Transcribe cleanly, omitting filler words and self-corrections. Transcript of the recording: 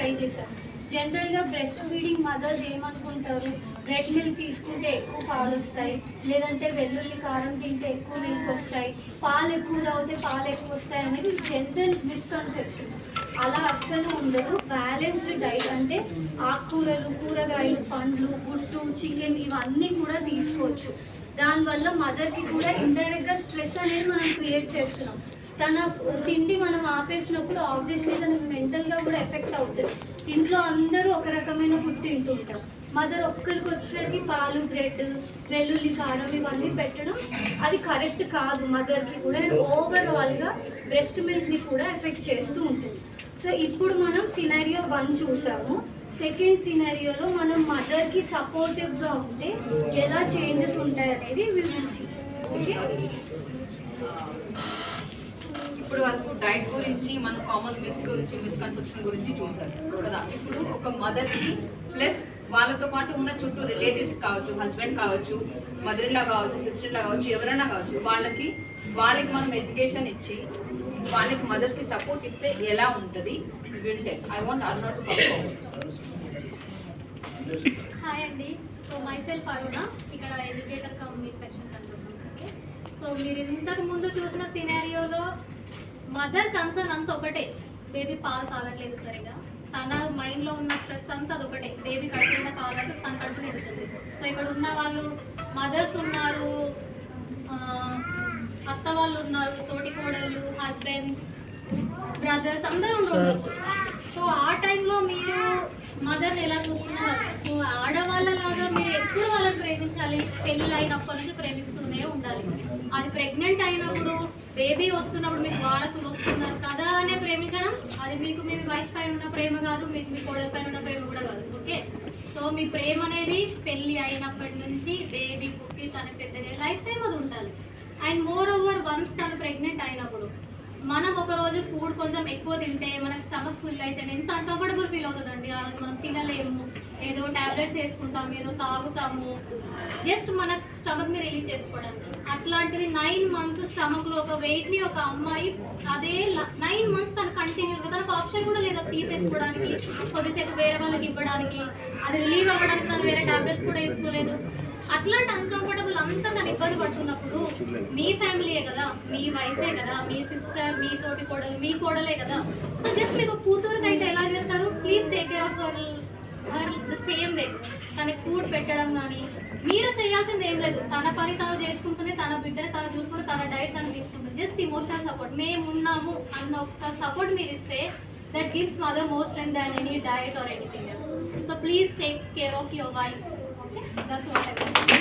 Try చేశాను. జనరల్గా breast feeding mothers ఏమనుకుంటారు, బ్రెడ్ మిల్క్ తీసుకుంటే ఎక్కువ పాలు వస్తాయి, లేదంటే వెల్లుల్లి కారం తింటే ఎక్కువ మిల్క్ వస్తాయి, పాలు ఎక్కువ తాగితే పాలు ఎక్కువ వస్తాయి అనేది జనరల్ మిస్కన్సెప్షన్. అలా అస్సలు ఉండదు. బ్యాలెన్స్డ్ డైట్ అంటే ఆకుకూరలు, కూరగాయలు, పండ్లు, గుడ్డు, చికెన్ ఇవన్నీ కూడా తీసుకోవచ్చు. దానివల్ల మదర్కి కూడా ఇండైరెక్ట్గా స్ట్రెస్ అనేది మనం క్రియేట్ చేస్తున్నాం. తన తిండి మనం ఆపేసినప్పుడు ఆబ్వియస్లీ తనకు మెంటల్గా కూడా ఎఫెక్ట్ అవుతుంది. ఇంట్లో అందరూ ఒక రకమైన ఫుడ్ తింటుంటారు, మదర్ ఒక్కరికి వచ్చేసరికి పాలు, బ్రెడ్, వెల్లుల్లి కారం ఇవన్నీ పెట్టడం అది కరెక్ట్ కాదు మదర్కి కూడా. అండ్ ఓవరాల్గా బ్రెస్ట్ మిల్క్ని కూడా ఎఫెక్ట్ చేస్తూ ఉంటుంది. సో ఇప్పుడు మనం సినారియో 1 చూసాము. సెకండ్ సినారియోలో మనం మదర్కి సపోర్టివ్గా ఉంటే ఎలా చేంజెస్ ఉంటాయి అనేది వి విల్ సీ. ఓకే, ఇప్పుడు వరకు డైట్ గురించి మనం కామన్ మిక్స్ గురించి మిస్కన్సెప్షన్ గురించి చూసారు కదా. ఇప్పుడు ఒక మదర్కి ప్లస్ వాళ్ళతో పాటు ఉన్న చుట్టూ రిలేటివ్స్ కావచ్చు, హస్బెండ్ కావచ్చు, మదర్ ఇన్ లా కావచ్చు, సిస్టర్ ఇన్ లా కావచ్చు, ఎవరైనా కావచ్చు, వాళ్ళకి మనం ఎడ్యుకేషన్ ఇచ్చి వాళ్ళకి మదర్స్కి సపోర్ట్ ఇస్తే ఎలా ఉంటుంది వింటెడ్. I want Aruna to come forward. Hi అండి. సో మై సెల్ఫ్ అరుణ, ఇక్కడ educator cum infection control. Okay, so మీరు ఇంతకు ముందు చూసిన సినారియోలో మదర్ కన్సర్న్ అంతా ఒకటే, బేబీ పాలు తాగట్లేదు సరిగా, తన మైండ్లో ఉన్న స్ట్రెస్ అంతా అదొకటే, బేబీ కడుపున కావాలంటే తన కడుపు నిండుతుంది. సో ఇక్కడ ఉన్న వాళ్ళు మదర్స్ ఉన్నారు, అత్త వాళ్ళు ఉన్నారు, తోటి కోడళ్ళు, హస్బెండ్స్, బ్రదర్స్ అందరూ ఉండొచ్చు. సో ఆ టైంలో మీరు మదర్ని ఎలా చూసుకున్నారు? సో ఆడవాళ్ళలాగా మీరు ఎప్పుడు వాళ్ళని ప్రేమించాలి, పెళ్ళి అయినప్పటి నుంచి ప్రేమిస్తూనే ఉండాలి. అది ప్రెగ్నెంట్ అయినప్పుడు, బేబీ వస్తున్నప్పుడు, మీకు వారసులు వస్తున్నారు కదా అనే ప్రేమించడం, అది మీకు మీ వైఫ్ పైన ఉన్న ప్రేమ కాదు, మీకు మీ కోడల పైన ఉన్న ప్రేమ కూడా కాదు. ఓకే, సో మీ ప్రేమ అనేది పెళ్ళి అయినప్పటి నుంచి బేబీ పుట్టి తన పెద్దగా లైఫ్ టైం అది ఉండాలి. అండ్ మోర్ ఓవర్ వన్స్ తను ప్రెగ్నెంట్ అయినప్పుడు మనం ఒక రోజు ఫుడ్ కొంచెం ఎక్కువ తింటే మనకు స్టమక్ ఫుల్ అయితే ఎంత అన్కంఫర్టబుల్ ఫీల్ అవుతుందండి. ఆ రోజు మనం తినలేము, ఏదో టాబ్లెట్స్ వేసుకుంటాము, ఏదో తాగుతాము, జస్ట్ మన స్టమక్ని రిలీవ్ చేసుకోవడానికి. అట్లాంటిది 9 months స్టమక్లో ఒక వెయిట్ని ఒక అమ్మాయి అదే 9 months తను కంటిన్యూస్గా, తనకు ఆప్షన్ కూడా లేదా తీసేసుకోవడానికి, కొద్దిసేపు వేరే వాళ్ళకి ఇవ్వడానికి, అది రిలీవ్ అవ్వడానికి తను వేరే టాబ్లెట్స్ కూడా వేసుకోలేదు. అట్లాంటి అన్కంఫర్టబుల్ అంతా తను ఇబ్బంది పడుతున్నప్పుడు మీ ఫ్యామిలీయే కదా, మీ వైఫే కదా, మీ సిస్టర్, మీ తోటి కోడలు, మీ కోడలే కదా. సో జస్ట్ మీకు కూతురుకి అయితే ఎలా చేస్తారు, please take care of her the same way. తనకి ఫుడ్ పెట్టడం కానీ మీరు చేయాల్సింది ఏం లేదు, తన పని తను చేసుకుంటుంది, తన బిడ్డని తను చూసుకుంటే, తన డైట్ తను తీసుకుంటుంది. జస్ట్ ఇమోషనల్ సపోర్ట్, మేము ఉన్నాము అన్న ఒక సపోర్ట్ మీరు ఇస్తే that gives mother more strength than any diet or anything else. So please take care of your wives. Okay, that's what I think.